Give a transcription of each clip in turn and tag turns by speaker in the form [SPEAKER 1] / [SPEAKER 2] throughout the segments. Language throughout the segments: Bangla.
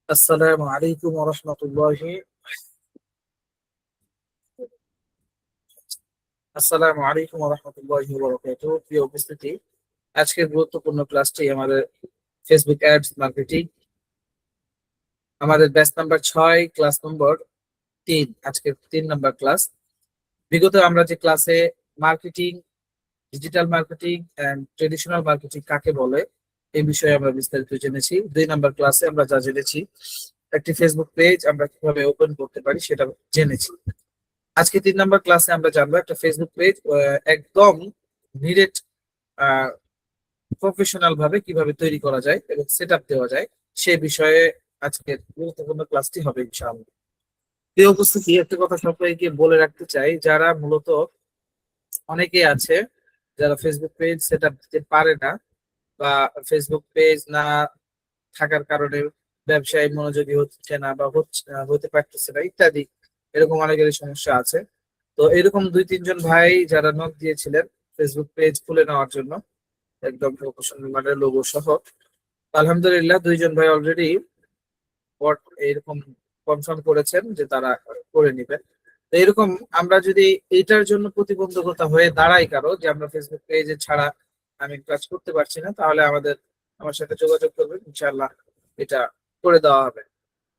[SPEAKER 1] আসসালামু আলাইকুম ওয়া রাহমাতুল্লাহি আসসালামু আলাইকুম ওয়া রাহমাতুল্লাহি ওয়া বারাকাতুহু। প্রিয় উপস্থিতি, আজকের গুরুত্বপূর্ণ ক্লাসটি আমাদের ফেসবুক অ্যাডস মার্কেটিং, আমাদের ব্যাচ নাম্বার 6, ক্লাস নম্বর 3। আজকের 3 নাম্বার ক্লাস। বিগত আমরা যে ক্লাসে marketing, digital marketing and traditional marketing কাকে বলে এই বিষয়ে আমরা বিস্তারিত জেনেছি। 2 নাম্বার ক্লাসে আমরা যা জেনেছি, একটি ফেসবুক পেজ আমরা কিভাবে ওপেন করতে পারি সেটা জেনেছি। আজকে 3 নাম্বার ক্লাসে আমরা জানবো একটা ফেসবুক পেজ একদম ডিরেক্ট প্রফেশনাল ভাবে কিভাবে তৈরি করা যায় এবং সেট আপ দেওয়া যায় সে বিষয়ে আজকের গুরুত্বপূর্ণ ক্লাসটি হবে ইনশাআল্লাহ। এই উপস্থিতি একটা কথা সবাইকে বলে রাখতে চাই, যারা মূলত অনেকেই আছে যারা ফেসবুক পেজ সেট আপ দিতে পারে না বা ফেসবুক পেজ না থাকার কারণে ব্যবসায় মনোযোগী হচ্ছে না বা হতে পারতেছে না ইত্যাদি, এরকম অনেকেরই সমস্যা আছে। তো এরকম 2-3 জন ভাই যারা নক দিয়েছিলেন ফেসবুক পেজ খুলে নেওয়ার জন্য একদম প্রফেশনাল মানের লোগো সহ, আলহামদুলিল্লাহ 2 জন ভাই অলরেডি এরকম কনফার্ম করেছেন যে তারা করে নেবেন। তো এরকম আমরা যদি এইটার জন্য প্রতিবন্ধকতা হয়ে দাঁড়াই কারো যে আমরা ফেসবুক পেজে ছাড়া আমি কাজ করতে পারছি না, তাহলে আমার সাথে যোগাযোগ করবেন, ইনশাআল্লাহ এটা করে দেওয়া হবে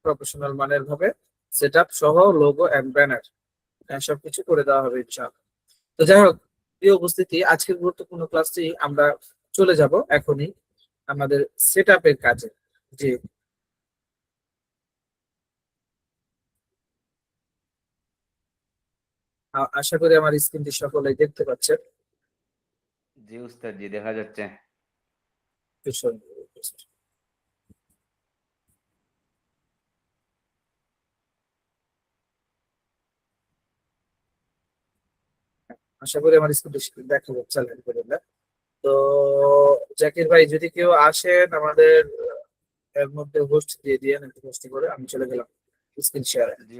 [SPEAKER 1] প্রফেশনাল মানের ভাবে, সেট আপ সহ লোগো এন্ড ব্যানার সবকিছু করে দেওয়া হবে ইনশাআল্লাহ। তো যাই হোক, প্রিয় উপস্থিতি, আজকের গুরুত্বপূর্ণ ক্লাসটি আমরা চলে যাব এখনই আমাদের সেট আপের কাজে। জি, আশা করি আমার স্ক্রিনটি সকলেই দেখতে পাচ্ছেন।
[SPEAKER 2] জি উস্তাদ, জি দেখা যাচ্ছে।
[SPEAKER 1] ভীষণ আশা করি আমার স্ক্রিনটি দেখা যাচ্ছে আলহামদুলিল্লাহ। তো জাকির ভাই, যদি কেউ আসেন আমাদের এর মধ্যে হোস্ট দিয়ে দিয়ে নাকি হোস্ট করে আমি চলে গেলাম স্ক্রিন শেয়ারে।
[SPEAKER 2] জি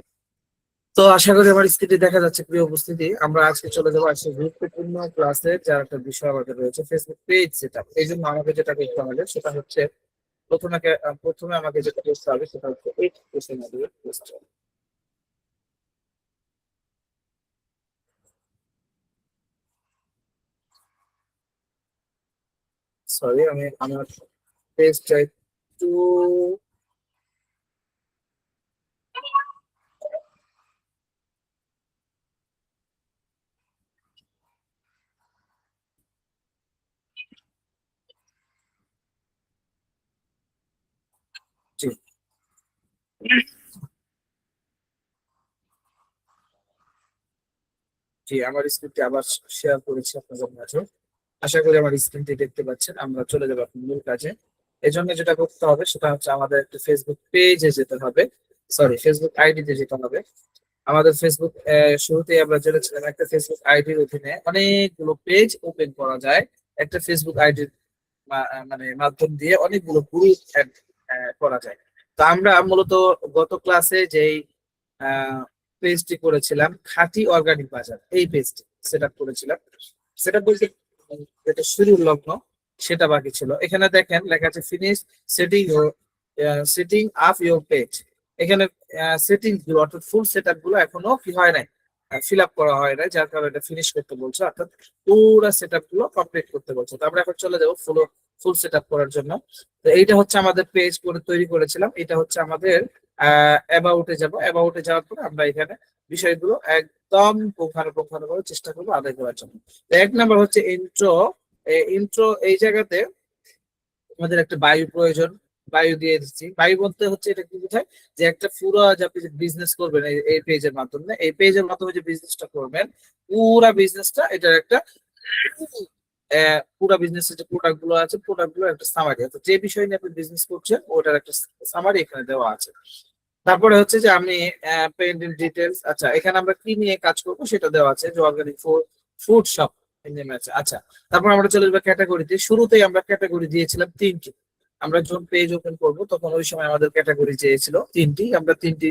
[SPEAKER 1] তো আশা করি আমার স্ক্রিনে দেখা যাচ্ছে। প্রিয় উপস্থিতি, আমরা আজকে চলে যাবো আজকে গুরুত্বপূর্ণ ক্লাসে, যার একটা বিষয় আমাদের রয়েছে ফেসবুক পেজ সেটা। এই জন্য আমাকে যেটা করতে হবে সেটা হচ্ছে প্রথমে আমাকে যেটা করতে হবে সেটা হচ্ছে এই কোশ্চেন। সরি, আমি আমার পেজটা একটু জি জি আমার স্ক্রিনটি আবার শেয়ার করেছি আপনাদের মাঝে। আশা করি আমার স্ক্রিনটি দেখতে পাচ্ছেন। আমরা চলে যাবো এখন মূল কাজে। এই জন্য যেটা করতে হবে সেটা হচ্ছে আমাদের একটা ফেসবুক পেজে যেতে হবে, সরি ফেসবুক আইডিতে যেতে হবে। আমাদের ফেসবুক শুরুতেই আমরা জেনেছিলাম একটা ফেসবুক আইডির অধীনে অনেকগুলো পেজ ওপেন করা যায়। একটা ফেসবুক আইডির মানে মাধ্যম দিয়ে অনেকগুলো গ্রুপ অ্যাড করা যায়। তো আমরা মূলত গত ক্লাসে যেই পেজটি করেছিলাম খাঁটি অর্গানিক বাজার, এই পেজটি সেট আপ করেছিলাম। সেটা বলতে যেটা শুরুর লগ্ন সেটা বাকি ছিল। এখানে দেখেন লেখা আছে finish setting setting up your page. এখানে সেটিং গুলো অর্থাৎ ফুল সেট আপ গুলো এখনো কি হয় নাই, ফিল আপ করা হয় নাই, যার কারণে এটা ফিনিশ করতে বলছে, অর্থাৎ পুরো সেট আপ গুলো কমপ্লিট করতে বলছে। তো আমরা এখন চলে যাবো ফুল সেট আপ করার জন্য। তো এইটা হচ্ছে আমাদের পেজ করে তৈরি করেছিলাম। এটা হচ্ছে আমাদের অ্যাবাউটে যাব। অ্যাবাউটে যাওয়ার পরে আমরা এখানে বিষয়গুলো একদম পুঙ্খানুপুঙ্খানুভাবে চেষ্টা করবো আদায় করার জন্য। তো 1 নাম্বার হচ্ছে ইন্ট্রো। ইন্ট্রো এই জায়গাতে আমাদের একটা বায়ু প্রয়োজন। বায়ু দিয়ে দিচ্ছি। বায়ু বলতে হচ্ছে এটা কি বোঝায়, যে একটা পুরো যে আপনি যে বিজনেস করবেন এই পেজের মাধ্যমে, এই পেজের মাধ্যমে যে বিজনেসটা করবেন পুরা বিজনেসটা এটার একটা পুরা বিজনেসের যে প্রোডাক্ট গুলো আছে প্রোডাক্ট গুলো একটা সামারি, অর্থাৎ যে বিষয় নিয়ে আপনি বিজনেস করছেন ওটার একটা সামারি এখানে দেওয়া আছে। তারপরে হচ্ছে যে আমি পেইন্টিং ডিটেলস, আচ্ছা এখানে আমরা কি নিয়ে কাজ করবো সেটা দেওয়া আছে, যে অর্গানিক ফুড শপ নেমে আছে। আচ্ছা, তারপর আমরা চলে যাবো ক্যাটাগরিতে। শুরুতেই আমরা ক্যাটাগরি দিয়েছিলাম 3টি। আমরা যখন পেজ ওপেন করবো তখন ওই সময় আমাদের ক্যাটাগরি চেয়েছিল 3টি। আমরা 3টি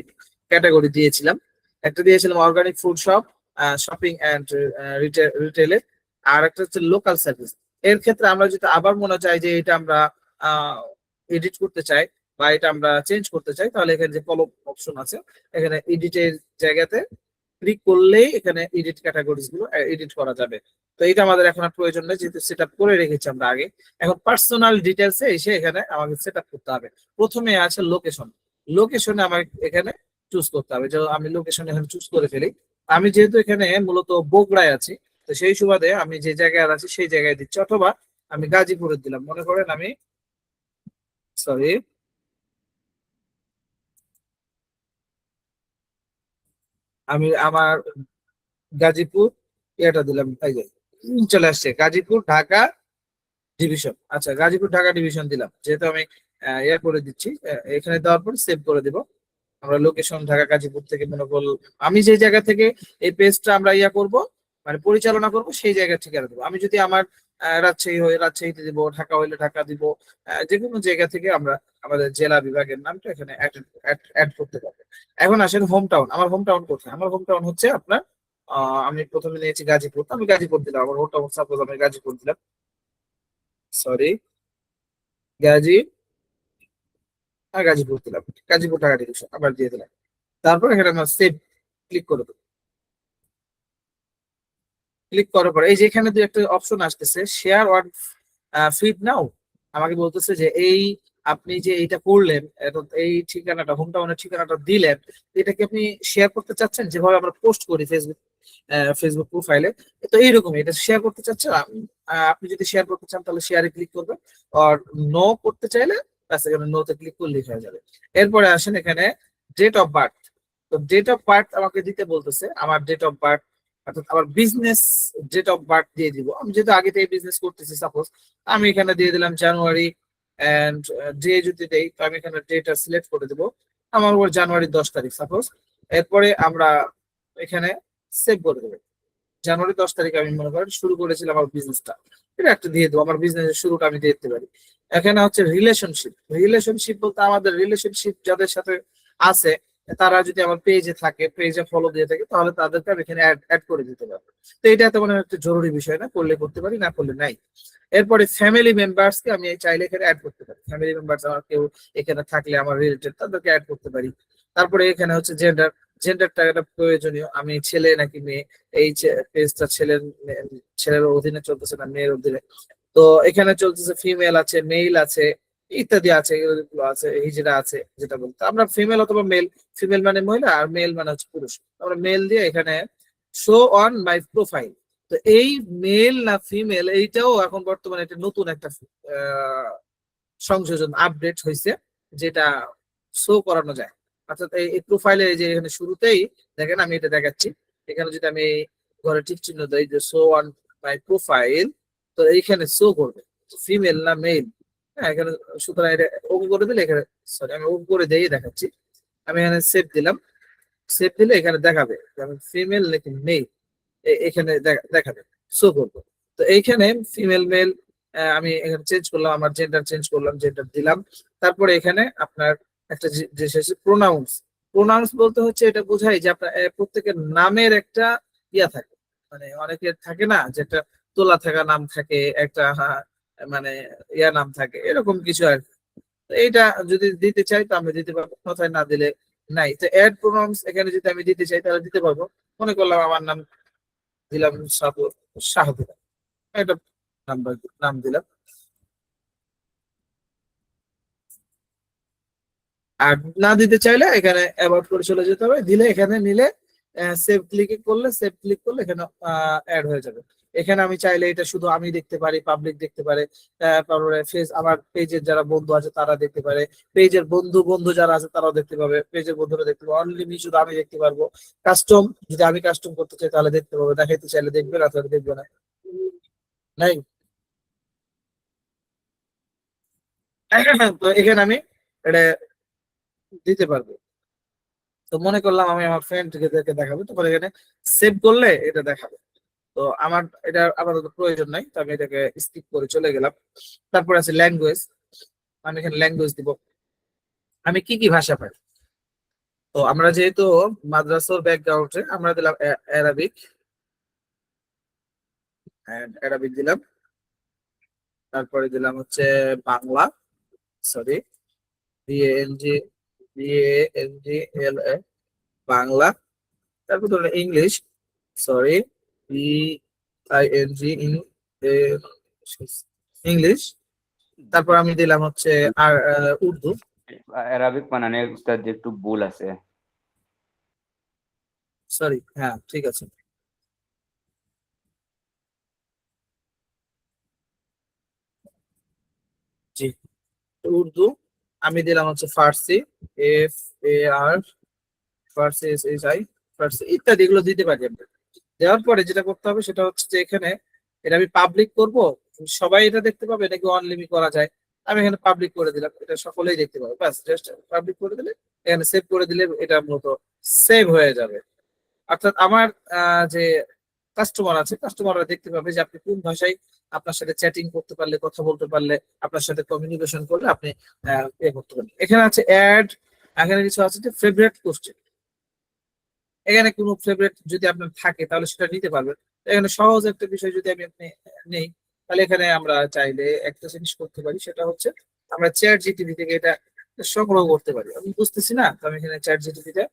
[SPEAKER 1] ক্যাটাগরি দিয়েছিলাম। একটা দিয়েছিলাম organic food shop, shopping and রিটেলে, আর একটা হচ্ছে লোকাল সার্ভিস। এর ক্ষেত্রে আমরা যদি আবার মনে চাই যে এটা আমরা এডিট করতে চাই বা এটা আমরা চেঞ্জ করতে চাই, তাহলে এখানে যে কলম অপশন আছে এখানে এডিটের জায়গাতে ক্লিক করলেই এখানে এডিট ক্যাটাগরিজ গুলো এডিট করা যাবে। তো এটা আমাদের এখন আর প্রয়োজন নেই, যেহেতু সেট আপ করে রেখেছি আমরা আগে। এখন পার্সোনাল ডিটেলসে এসে এখানে আমাকে সেট আপ করতে হবে। প্রথমে আছে লোকেশন। লোকেশনে আমার এখানে চুজ করতে হবে, যে আমি লোকেশন এখানে চুজ করে ফেলি। আমি যেহেতু এখানে মূলত বগুড়ায় আছি, তো সেই সুবাদে আমি যে জায়গায় আছি সেই জায়গায় দিচ্ছি, অথবা আমি গাজীপুরে দিলাম। মনে করেন আমি, সরি, আমি আমার গাজীপুর এটা দিলাম, এই যে চলে আসছে গাজীপুর ঢাকা ডিভিশন। আচ্ছা, গাজীপুর ঢাকা ডিভিশন দিলাম, যেহেতু আমি ইয়ে করে দিচ্ছি, এখানে দেওয়ার পর সেভ করে দিব। আমরা লোকেশন ঢাকা গাজীপুর থেকে মনে করল, আমি যে জায়গা থেকে এই পেজটা আমরা ইয়া করব, মানে পরিচালনা করব, সেই জায়গা ঠিকানা দেবো। আমি যদি আমার রাজশাহী হয়ে রাজশাহীতে দিব, ঢাকা হইলে ঢাকা দিব, যে কোনো জায়গা থেকে আমরা আমাদের জেলা বিভাগের নামটা এখানে অ্যাড করতে পারবো। এখন আসেন হোম টাউন। আমার হোম টাউন কোথায়? আমার হোম টাউন হচ্ছে আপনার, আমি প্রথমে নিয়েছি গাজীপুর, তো আমি গাজীপুর দিলাম। আমার হোম টাউন সাপোজ আমি গাজীপুর দিলাম, সরি, গাজী গাজীপুর দিলাম, গাজীপুর ঢাকা ডিভিশন আবার দিয়ে দিলাম। তারপর এখানে আমরা সেভ ক্লিক করে দেবো। ক্লিক করার পর এই যে এখানে দুই একটা অপশন আসতেছে, শেয়ার অন ফিড নাও। আমাকে বলতেছে যে এই আপনি যে এইটা করলেন, এই ঠিকানাটা, হোম টাউনের ঠিকানাটা দিলেন, এটা কি আপনি শেয়ার করতে চাচ্ছেন, যেভাবে আমরা পোস্ট করি ফেসবুক প্রোফাইলে? তো এইরকমই এটা শেয়ার করতে চাচ্ছেন। আপনি যদি শেয়ার করতে চান তাহলে শেয়ারে ক্লিক করবেন, আর নো করতে চাইলে ব্যাস এখানে নো তে ক্লিক করলেই হয়ে যাবে। এরপরে আসেন এখানে ডেট অফ বার্থ। তো ডেট অফ বার্থ আমাকে দিতে বলতেছে। আমার ডেট অফ বার্থ, অর্থাৎ আমার বিজনেস ডেট অফ বার্থ দিয়ে দিব। আমি যেহেতু আগে থেকে বিজনেস করতেছি, সাপোজ আমি এখানে দিয়ে দিলাম জানুয়ারি, এন্ড ডে যদি দেই তো আমি এখানে ডেটা সিলেক্ট করে দেবো, আমার উপর জানুয়ারি 10 তারিখ সাপোজ। এরপরে আমরা এখানে সেভ করে দেবো। জানুয়ারি 10 তারিখে আমি মনে করেন শুরু করেছিলাম আমার বিজনেসটা, এটা একটা দিয়ে দেবো। আমার বিজনেসের শুরুটা আমি দিয়ে দিতে পারি। এখানে হচ্ছে রিলেশনশিপ। রিলেশনশিপ বলতে আমাদের রিলেশনশিপ যাদের সাথে আছে, তারা যদি আমার পেজে থাকে, পেজে ফলো দিয়ে থাকে, তাহলে তাদেরকে আমি এখানে অ্যাড করে দিতে পারবো। তো এটা তেমন একটা জরুরি বিষয় না, করলে করতে পারি, না করলে নাই। এরপরে ফ্যামিলি মেম্বার্স কে আমি চাইলে এখানে অ্যাড করতে পারি। ফ্যামিলি মেম্বার্স আমার কেউ এখানে থাকলে আমার রিলেটেড, তাদেরকে অ্যাড করতে পারি। তারপরে এখানে হচ্ছে জেন্ডার। জেন্ডারটা একটা প্রয়োজনীয়, আমি ছেলে নাকি মেয়ে। এই পেজটা ছেলের অধীনে চলতেছে না মেয়ের অধীনে। তো এখানে চলতেছে ফিমেল আছে, মেল আছে, ইত্যাদি আছে, এগুলো আছে, হিজড়া আছে, যেটা বলতে আমরা ফিমেল অথবা মেল। ফিমেল মানে মহিলা, আর মেল মানে হচ্ছে পুরুষ। আমরা মেল দিয়ে এখানে শো অন মাই প্রোফাইল। তো এই মেল না ফিমেল, এইটাও এখন বর্তমানে একটা নতুন একটা আহ, সংযোজন আপডেট হয়েছে, যেটা শো করানো যায়। অর্থাৎ এই প্রোফাইলে যে এখানে শুরুতেই দেখেন, আমি এটা দেখাচ্ছি। এখানে যদি আমি ঘরে টিক চিহ্ন দেই যে শো অন মাই প্রোফাইল, তো এইখানে শো করবে ফিমেল না মেল। হ্যাঁ, এখানে সুতরাং এটা ওকে করে দিলে এখানে, সরি আমি ওকে করে দিয়ে দেখাচ্ছি। আমি এখানে সেভ দিলাম। সেভ দিলে এখানে দেখাবে ফিমেল নাকি মেল, এখানে দেখাবে, শো করবে। তো এইখানে ফিমেল মেল আমি এখানে চেঞ্জ করলাম, আমার জেন্ডার চেঞ্জ করলাম, জেন্ডার দিলাম। তারপরে এখানে আপনার একটা যে প্রোনাউন্স। প্রোনাউন্স বলতে হচ্ছে এটা বোঝাই যে আপনার প্রত্যেকের নামের একটা ইয়া থাকে, মানে অনেকের থাকে না যে একটা তোলা থাকা নাম থাকে, একটা মানে ইয়া নাম থাকে, এরকম কিছু আর কি। তো এইটা যদি দিতে চাই তো আমি দিতে পারবো, কোথায় না দিলে নাই। তো অ্যাড প্রোনাউন্স এখানে যদি আমি দিতে চাই তাহলে দিতে পারবো। মনে করলাম আমার নাম দিলাম শাহ দিলাম, একটা নাম্বার নাম দিলাম। আর না দিতে চাইলে এখানে অ্যাবাউট করে চলে যেতে হবে, দিলে এখানে নিলে সেভ ক্লিক করলে এখানে অ্যাড হয়ে যাবে। এখানে আমি চাইলে এটা শুধু আমি দেখতে পারি, পাবলিক দেখতে পারে, তারপরে আমার পেজের যারা বন্ধু আছে তারা দেখতে পারে, পেজের বন্ধু বন্ধু যারা আছে তারাও দেখতে পাবে, পেজের বন্ধুরা দেখতে পাবে, অনলি শুধু আমি দেখতে পারবো। কাস্টম, যদি আমি কাস্টম করতে চাই তাহলে দেখতে পাবো, দেখাইতে চাইলে দেখবে না, তাহলে দেখবে না, নাই। তো এখানে আমি এটা দিতে পারবো। তো মনে করলাম আমি আমার ফ্রেন্ডকে দেখাবো, তখন এখানে সেভ করলে এটা দেখাবে। তো আমার এটা আপাতত প্রয়োজন নাই, তো আমি এটাকে স্কিপ করে চলে গেলাম। তারপর আছে ল্যাঙ্গুয়েজ। আমি এখানে ল্যাঙ্গুয়েজ দিব, আমি কি কি ভাষা পাই। তো আমরা যেহেতু মাদ্রাসার ব্যাকগ্রাউন্ডে, আমরা দিলাম অ্যারাবিক, অ্যারাবিক দিলাম। তারপরে দিলাম হচ্ছে Bangla, sorry, BANG BANGLA Bangla. তারপর ধরুন ইংলিশ, সরি, BING ইংলিশ। তারপর আমি দিলাম হচ্ছে আর উর্দু।
[SPEAKER 2] অ্যারাবিক বানানে উস্তাদ জি একটু ভুল আছে।
[SPEAKER 1] সরি, হ্যাঁ ঠিক আছে। জি, উর্দু। আমি দিলাম হচ্ছে ফার্সি, FAR, ফার্সি SHI, ফার্সি ইত্যাদি, এগুলো দিতে পারি আমরা। দেওয়ার পরে যেটা করতে হবে সেটা হচ্ছে যে এখানে এটা আমি পাবলিক করব, সবাই এটা দেখতে পাবে নাকি অনলিমি করা যায়। আমি এখানে পাবলিক করে দিলাম, এটা সকলেই দেখতে পাবে, বাস জাস্ট পাবলিক করে দিলে, এখানে সেভ করে দিলে এটা মূলত সেভ হয়ে যাবে। অর্থাৎ আমার যে কাস্টমার আছে, কাস্টমাররা দেখতে পাবে যে আপনি কোন ভাষায় আপনার সাথে চ্যাটিং করতে পারলে, কথা বলতে পারলে, আপনার সাথে কমিউনিকেশন করলে আপনি করতে পারেন। এখানে আছে অ্যাড, এখানে কিছু আছে যে ফেভারিট কোশ্চেন। এখানে কোনো ফেভারিট যদি আপনার থাকে তাহলে সেটা নিতে পারবেন। এখানে সহজ একটা বিষয় যদি আপনি নেই, তাহলে এখানে আমরা চাইলে একটা জিনিস করতে পারি, সেটা হচ্ছে আমরা চ্যাট জিটিপি থেকে এটা সংগ্রহ করতে পারি। আমি বুঝতেছি না, তো আমি এখানে চ্যাট জিটিপিতে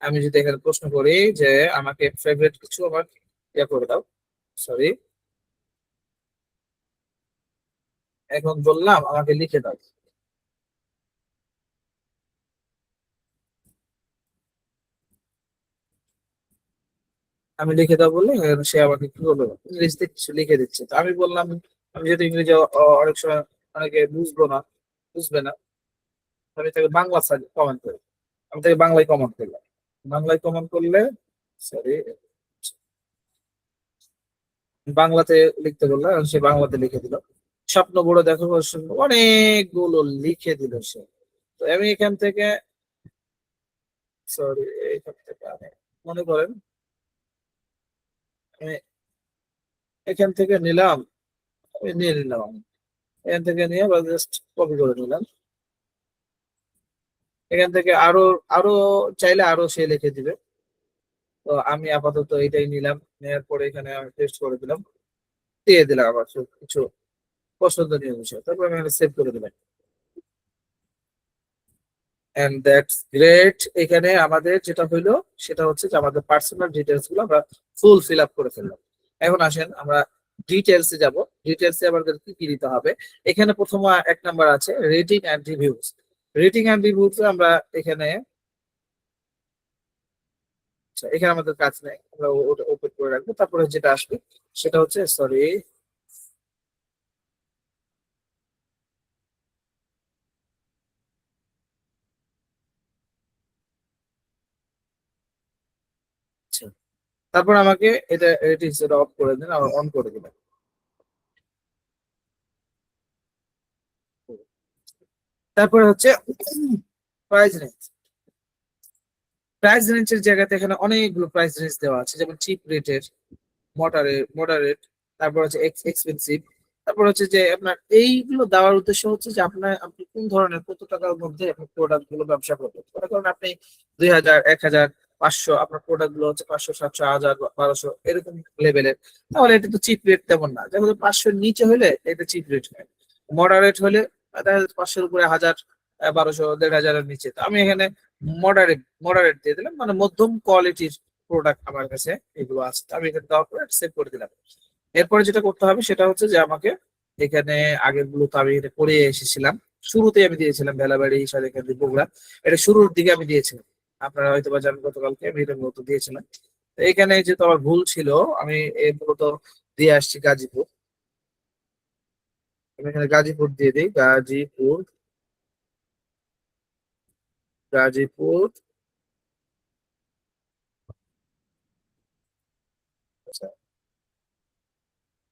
[SPEAKER 1] আমি যদি এখানে প্রশ্ন করি যে আমাকে ফেভারিট কিছু আমার ইয়ে করে দাও, সরি, এখন বললাম আমাকে লিখে দাও। আমি লিখে দাও বললে সে আমাকে কি বললো, ইংরেজিতে কিছু লিখে দিচ্ছে। তো আমি বললাম, আমি যেহেতু ইংরেজি অনেক সময় অনেকে বুঝবো না, বুঝবে না, আমি তাকে বাংলা কমেন্ট করি। আমি তাকে বাংলায় কমেন্ট করলাম, বাংলায় কমেন্ট করলে, সরি, বাংলাতে লিখতে বললাম, সে বাংলাতে লিখে দিল। স্বপ্ন বড় দেখো, অনেকগুলো লিখে দিল সে। তো আমি এখান থেকে, সরি, এইখান থেকে আমি মনে করেন আমি এখান থেকে নিলাম, আমি নিয়ে নিলাম, আমি এখান থেকে নিয়ে জাস্ট কপি করে নিলাম। এখান থেকে আরো আরো চাইলে আরো সে লিখে দিবে। তো আমি আপাতত এটাই নিলাম, নেওয়ার পরে এখানে আমি পেস্ট করে দিলাম, দিয়ে দিলাম আবার কিছু পছন্দনীয় বিষয়, তারপর আমি এখানে সেভ করে দিলাম। And that's great. এখানে আমাদের যেটা হইলো সেটা হচ্ছে যে আমাদের পার্সোনাল ডিটেলস গুলো আমরা ফুল ফিল আপ করে ফেললাম। এখন আসেন আমরা ডিটেলস এ যাব। ডিটেলস এ আমাদের কি কি দিতে হবে? এখানে প্রথম এক নাম্বার আছে rating and reviews. Rating and reviews আমরা এখানে, আচ্ছা, এখানে আমাদের কাজ নেই, আমরা ওটা ওপেন করে রাখবো। তারপরে যেটা আসবে সেটা হচ্ছে, সরি, তারপর আমাকে এটা রেটিংস এটা অফ করে দিন, আবার অন করে দিবেন। তারপরে হচ্ছে প্রাইস রেঞ্জ। প্রাইস রেঞ্জের জায়গাতে এখানে অনেকগুলো প্রাইস রেঞ্জ দেওয়া আছে, যেমন চিপ রেটের, মডারেট, তারপর হচ্ছে এক্সপেন্সিভ। তারপর হচ্ছে যে আপনার এইগুলো দেওয়ার উদ্দেশ্য হচ্ছে যে আপনি কোন ধরনের, কত টাকার মধ্যে আপনার প্রোডাক্ট গুলো ব্যবসা করবেন। মনে করেন আপনি 2000, 1000, 500, আপনার প্রোডাক্ট গুলো হচ্ছে 500, 700, 1000, 1200 এরকম লেভেলের, তাহলে এটা তো চিপ রেট তেমন না। যেমন 500-র নিচে হলে এটা চিপ রেট হয়, মডারেট হলে দেখা যাচ্ছে 500-র উপরে 1000, 1200, 1500-এর নিচে। তো আমি এখানে মডারেট দিয়ে দিলাম, মানে মধ্যম কোয়ালিটির প্রোডাক্ট আমার কাছে এগুলো আছে। তো আমি এখানে দেওয়ার পরে সেভ করে দিলাম। এরপরে যেটা করতে হবে সেটা হচ্ছে যে আমাকে এখানে, আগের গুলো তো আমি এটা করে এসেছিলাম, শুরুতে আমি দিয়েছিলাম বেলাবাড়ি, সারেকান্দি, বগুড়া, এটা শুরুর দিকে আমি দিয়েছিলাম। আপনারা হয়তো বা জানেন, গতকালকে আমি এটা মূলত দিয়েছিলাম। তো এখানে যেহেতু আমার ভুল ছিল, আমি মূলত দিয়ে আসছি গাজীপুর। আমি এখানে গাজীপুর দিয়ে দিই, গাজীপুর, গাজীপুর। আচ্ছা,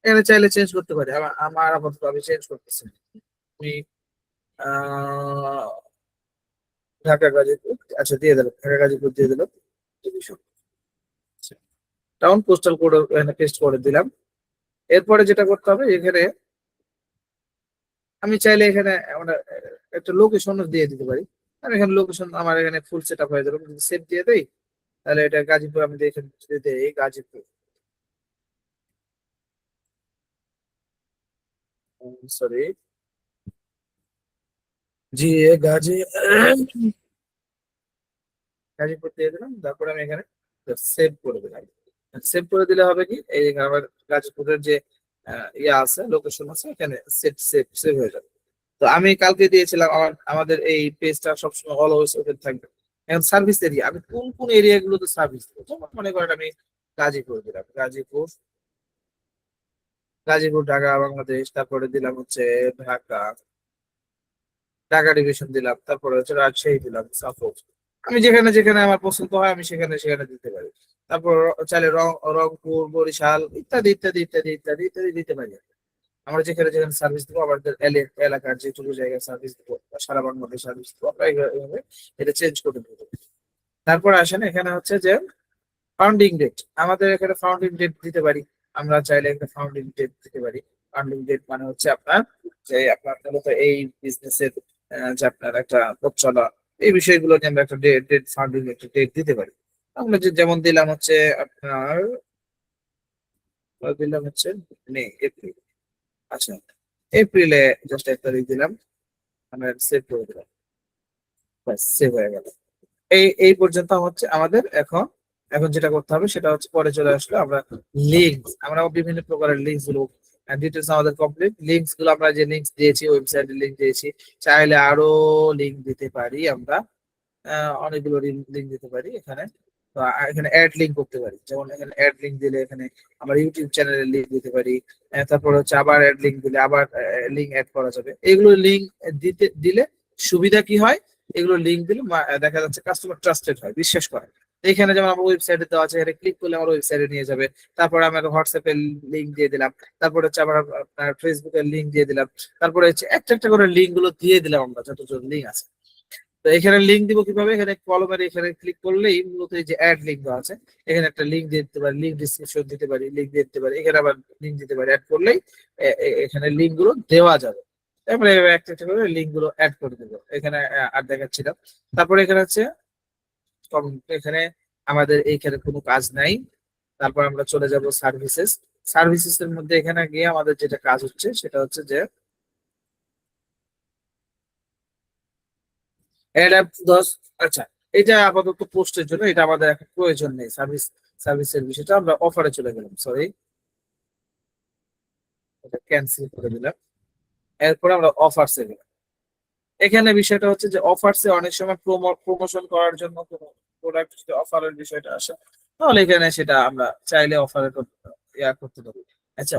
[SPEAKER 1] এখানে চাইলে চেঞ্জ করতে পারি, আমার আপাতত আমি চেঞ্জ করতেছি। আমি আহ ঢাকা গাজীপুর, আচ্ছা দিয়ে দিলাম, ঢাকা গাজীপুর দিয়ে দিলাম। টাউন পোস্টাল কোড এখানে পেস্ট করে দিলাম। এরপরে যেটা করতে হবে এখানে, আমি চাইলে এখানে আমরা একটা লোকেশন দিয়ে দিতে পারি। আমি এখানে লোকেশন আমার এখানে ফুল সেট আপ হয়ে যাবে, যদি সেভ দিয়ে দেই তাহলে এটা গাজীপুর, আমি এখানে যদি দেই গাজীপুর, সরি, জি গাজী গাজীপুর দিয়ে দিলাম, তারপরে আমি এখানে সেভ করে দিলাম। সেভ করে দিলে হবে কি, এই আমার গাজীপুরের যে ইয়া আছে, লোকেশন আছে, এখানে সেভ সেভ সেভ হয়ে যাবে। তো আমি কালকে দিয়েছিলাম আমাদের এই পেজটা সবসময় অলওয়েজ ওপেন থাকবে। এখন সার্ভিস এরিয়া, আমি কোন কোন এরিয়া গুলোতে সার্ভিস দেবো, যেমন মনে করেন আমি গাজীপুর দিলাম, গাজীপুর ঢাকা বাংলাদেশ, তারপরে দিলাম হচ্ছে ঢাকা ঢাকা ডিভিশন দিলাম, তারপরে হচ্ছে রাজশাহী দিলাম, সাপোজ আমি যেখানে যেখানে আমার পছন্দ হয় আমি সেখানে সেখানে দিতে পারি। তারপর চাইলে রংপুর, বরিশাল ইত্যাদি ইত্যাদি ইত্যাদি ইত্যাদি ইত্যাদি দিতে পারি। আমরা যেখানে যেখানে সার্ভিস দেবো, আমাদের এলাকার যেটুকু জায়গায় সার্ভিস দেবো বা সারা বাংলাদেশ সার্ভিস দেবো, আমরা এইভাবে এটা চেঞ্জ করে দেবো। তারপর আসেন এখানে হচ্ছে যে ফাউন্ডিং ডেট, আমাদের এখানে ফাউন্ডিং ডেট দিতে পারি। আমরা চাইলে একটা ফাউন্ডিং ডেট দিতে পারি। ফাউন্ডিং ডেট মানে হচ্ছে আপনার যে আপনার মূলত এই বিজনেসের যে আপনার একটা পথ চলা, এই বিষয়গুলো নিয়ে আমরা একটা ডেট ফাউন্ডিং একটা ডেট দিতে পারি। আমরা যেমন দিলাম হচ্ছে আপনার দিলাম হচ্ছে মে এপ্রিল। আচ্ছা, এপ্রিলে জাস্ট 1 তারিখ দিলাম, আমরা সেভ করে দিলাম, ব্যাস সেভ হয়ে গেল। এই এই পর্যন্ত হচ্ছে আমাদের। এখন এখন যেটা করতে হবে সেটা হচ্ছে, পরে চলে আসলো আমরা লিঙ্কস, আমরা বিভিন্ন প্রকারের লিঙ্কস গুলো ডিটেলস আমাদের কমপ্লিট। লিঙ্কস গুলো আমরা যে লিঙ্কস দিয়েছি, ওয়েবসাইটের লিঙ্ক দিয়েছি, চাইলে আরো লিঙ্ক দিতে পারি আমরা। অনেকগুলো লিঙ্ক দিতে পারি এখানে। তো এখানে অ্যাড লিঙ্ক করতে পারি, যেমন এখানে অ্যাড লিঙ্ক দিলে এখানে আমার ইউটিউব চ্যানেলের লিঙ্ক দিতে পারি। তারপর হচ্ছে আবার অ্যাড লিঙ্ক দিলে আবার লিঙ্ক অ্যাড করা যাবে। এগুলো লিঙ্ক দিলে সুবিধা কি হয়, এগুলো লিঙ্ক দিলে দেখা যাচ্ছে কাস্টমার ট্রাস্টেড হয়, বিশ্বাস করে। এখানে যেমন আমার ওয়েবসাইটে দেওয়া আছে, এখানে ক্লিক করলে আমার ওয়েবসাইটে নিয়ে যাবে। তারপরে আমি হোয়াটসঅ্যাপের লিঙ্ক দিয়ে দিলাম, তারপরে হচ্ছে আবার আপনার ফেসবুকের লিঙ্ক দিয়ে দিলাম, তারপরে হচ্ছে একটা একটা করে লিঙ্ক গুলো দিয়ে দিলাম আমরা, যতজন লিঙ্ক আছে। তো এখানে লিঙ্ক দিব কিভাবে, এখানে কলমের এখানে ক্লিক করলেই মূলত এই যে অ্যাড লিঙ্ক দেওয়া আছে, এখানে একটা লিঙ্ক দিতে পারি, লিঙ্ক ডিসক্রিপশন দিতে পারি, লিঙ্ক দিতে পারি, এখানে আবার লিঙ্ক দিতে পারি। অ্যাড করলেই এখানে লিঙ্ক গুলো দেওয়া যাবে। তারপরে একটা একটা করে লিঙ্ক গুলো অ্যাড করে দেবো এখানে। আর দেখাচ্ছিলাম। তারপরে এখানে হচ্ছে এখানে আমাদের এইখানে কোনো কাজ নাই। তারপর আমরা চলে যাব সার্ভিসেস। সার্ভিসেস এর মধ্যে এখানে গিয়ে আমাদের যেটা কাজ হচ্ছে সেটা হচ্ছে যে অ্যাড অ্যাপ 10। আচ্ছা, এটা আপাতত পোস্টের জন্য, এটা আমাদের এখন প্রয়োজন নেই। সার্ভিসের বিষয়টা আমরা অফারে চলে গেলাম, সরি, এটা ক্যান্সেল করে দিলাম। এরপর আমরা অফারসে গেলাম। এখানে বিষয়টা হচ্ছে যে অফারসে অনেক সময় প্রমোশন করার জন্য কোনো প্রোডাক্ট যদি অফারের বিষয়টা আসে, তাহলে এখানে সেটা আমরা চাইলে অফারে ইয়া করতে পারি। আচ্ছা,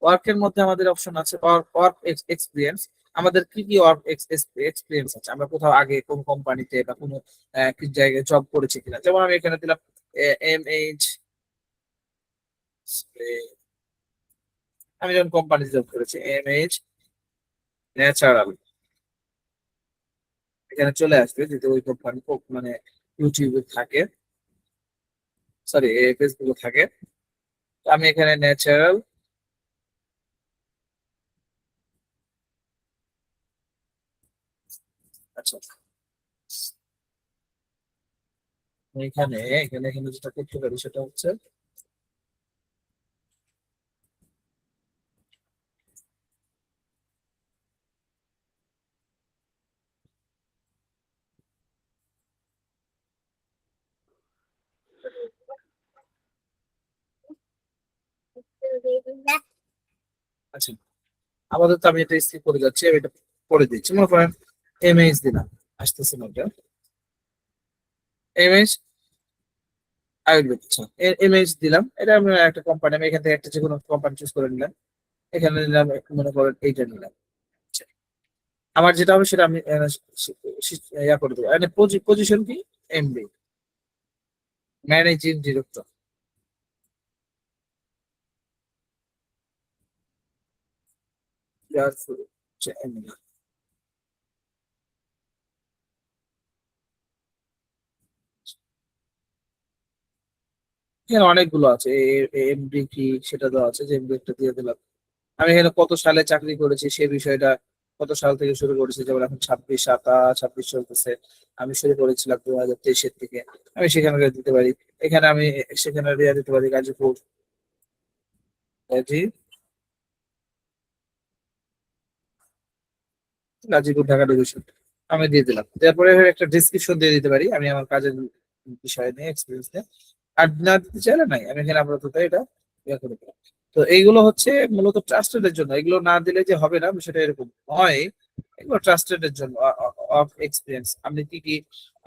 [SPEAKER 1] ওয়ার্কের মধ্যে আমাদের অপশন আছে ওয়ার্ক এক্সপিরিয়েন্স। আমাদের কি কি ওয়ার্ক এক্সপিরিয়েন্স আছে, আমরা কোথাও আগে কোন কোম্পানিতে বা কোনো কি জায়গায় জব করেছি কিনা। যেমন আমি এখানে দিলাম MH, আমি যখন কোম্পানিতে জব করেছি MH ন্যাচারাল, এখানে চলে আসবে যদি ওই কোম্পানি মানে ইউটিউবে থাকে, সরি ফেসবুকে থাকে। তো আমি এখানে ন্যাচারাল, আচ্ছা, এখানে এখানে এখানে যেটা করতে পারি সেটা হচ্ছে আচ্ছা, আপাতত আমি এটা স্কিপ করে যাচ্ছি, আমি এটা করে দিচ্ছি। মনে করেন MH দিলাম, আসতেছে না এটা, MH আয়ুর্বেদ। আচ্ছা, MH দিলাম, এটা আমি একটা কোম্পানি, আমি এখান থেকে একটা যে কোনো কোম্পানি চুজ করে নিলাম। এখানে নিলাম, মনে করেন এইটা নিলাম। আচ্ছা, আমার যেটা হবে সেটা আমি ইয়া করে দেবো। পজিশন কি, MD, ম্যানেজিং ডিরেক্টর। এখানে অনেকগুলো আছে, এমডি কি সেটা দেওয়া আছে, যে এমডি একটা দিয়ে দিলাম। আমি এখানে কত সালে চাকরি করেছি সে বিষয়টা, কত সাল থেকে শুরু করেছি, যেমন এখন 26 চলতেছে, আমি শুরু করেছিলাম 2023-এর থেকে। আমি সেখানে দিতে পারি। এখানে আমি সেখানে দিতে পারি গাজীপুর, গাজী গাজীপুর ঢাকা ডিভিশন আমি দিয়ে দিলাম। তারপরে একটা ডিসক্রিপশন দিয়ে দিতে পারি আমি আমার কাজের বিষয় নিয়ে, এক্সপিরিয়েন্স নিয়ে। আর না দিতে চাইলে নাই, আমি এখানে আপাতত এটা ইয়ে করে দিলাম। তো এইগুলো হচ্ছে মূলত ট্রাস্টেড এর জন্য, এগুলো না দিলে যে হবে না সেটা এরকম নয়। এগুলো ট্রাস্টেড এর জন্য অফ এক্সপিরিয়েন্স, আপনি কি কি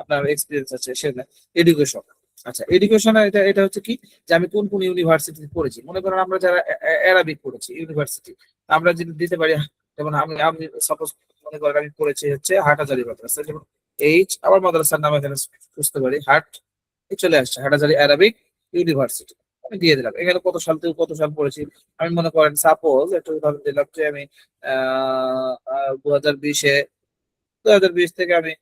[SPEAKER 1] আপনার এক্সপিরিয়েন্স আছে সেটা। এডুকেশন, আচ্ছা এডুকেশন এটা এটা হচ্ছে কি যে আমি কোন কোন ইউনিভার্সিটি পড়েছি। মনে করেন আমরা যারা অ্যারাবিক পড়েছি ইউনিভার্সিটি, আমরা যদি দিতে পারি, যেমন আমি আমি সাপোজ মনে করেন আমি পড়েছি হচ্ছে হাটহাজারী মাদ্রাসা, যেমন এইচ আবার মাদ্রাসার নাম এখানে বুঝতে পারি, হাট এই চলে আসছে হাটহাজারী অ্যারাবিক ইউনিভার্সিটি। আমি দিয়ে দিলাম এখানে কত সাল থেকে কত সাল পড়েছি। আমি মনে করেন সাপোজ একটা উদাহরণ দিলাম যে আমি 2020-এ 2020 থেকে আমি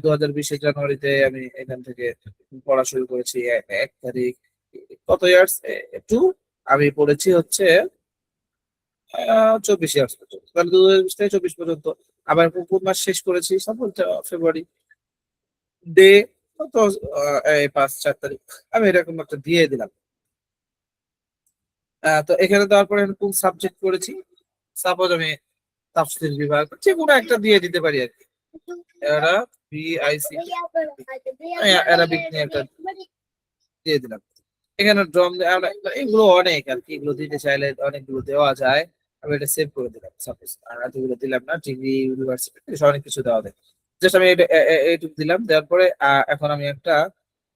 [SPEAKER 1] 2020-এর জানুয়ারিতে আমি এখান থেকে পড়া শুরু করেছি 1 তারিখ। কত ইয়ার্স টু আমি পড়েছি হচ্ছে 24 ইয়ার্স পর্যন্ত, তাহলে 2020 থেকে 24 পর্যন্ত। আবার কোন মাস শেষ করেছি সাপোজ ফেব্রুয়ারি ডে তো 5-4 তারিখ আমি এরকম একটা দিয়ে দিলাম। তো এখানে দেওয়ার পরে আমি কোন সাবজেক্ট করেছি, সাপোজ আমি তাফসীর বিভাগ, যে কোনো একটা দিয়ে দিতে পারি আর কি। এরা বিআইসি অ্যারাবিক নিয়ে একটা দিয়ে দিলাম। এখানে ড্রম এগুলো অনেক আর কি, এগুলো দিতে চাইলে অনেকগুলো দেওয়া যায়। আমি এটা সেভ করে দিলাম সাপোজ, আর এতগুলো দিলাম না, ডিগ্রি ইউনিভার্সিটি অনেক কিছু দেওয়া যায়। জাস্ট আমি এইটুকু দিলাম, দেওয়ার পরে এখন আমি একটা